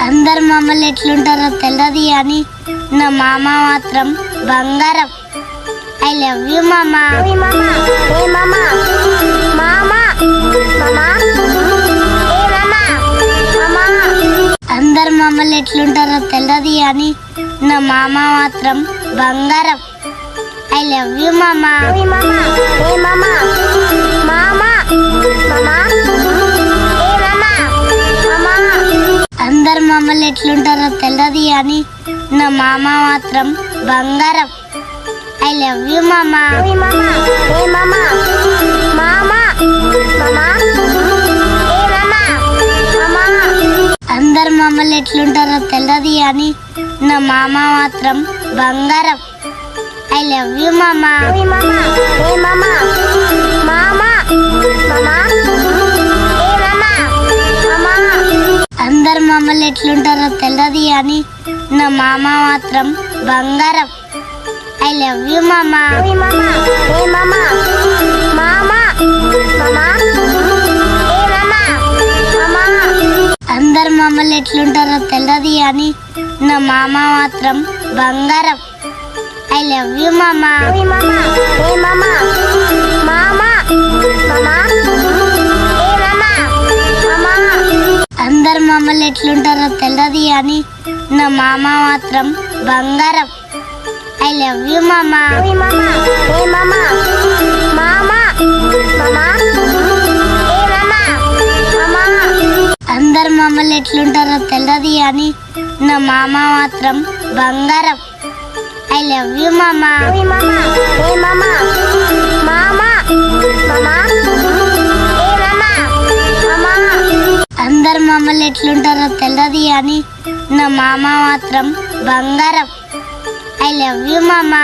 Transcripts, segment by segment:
అందరు మమ్మల్ని ఎట్లుంటారో తెలియదు కానీ నా మామ మాత్రం బంగారం. ఐ లవ్ యూ మామ. అందరు మమ్మల్ని ఎట్లుంటారో తెలియదు కానీ నా మామ మాత్రం బంగారం. ఐ లవ్ యూ మామ. అందరు మమ్మల్ని ఎట్లుంటారో తెలియదు కానీ నా మామ మాత్రం బంగారం. ఐ లవ్ యూ మామ. అందరు మమ్మల్ని ఎట్లుంటారో తెలియదు కానీ నా మామ మాత్రం బంగారం. ఐ లవ్ యూ మామ. అందరు మమ్మల్ని ఎట్లుంటారో తెలియదు కానీ నా మామ మాత్రం బంగారం. ఐ లవ్ యూ మామ. అందరు మమ్మల్ని ఎట్లుంటారో తెలియదు కానీ నా మామ మాత్రం బంగారం. ఐ లవ్ యూ మామ. అందరు మమ్మల్ని ఎట్లుంటారో తెలియదు కానీ నా మామ మాత్రం బంగారం. ఐ లవ్ యూ మామ. అందరు మమ్మల్ని ఎట్లుంటారో తెలియదు కానీ నా మామ మాత్రం బంగారం. ఐ లవ్ యూ మామ. అందరు మమ్మల్ని ఎట్లుంటారో తెలియదు కానీ నా మామ మాత్రం బంగారం. ఐ లవ్ యూ మామ.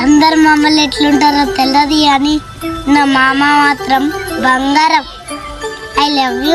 అందరు మమ్మల్ని ఎట్లుంటారో తెలియదు కానీ నా మామ మాత్రం బంగారం. I love you.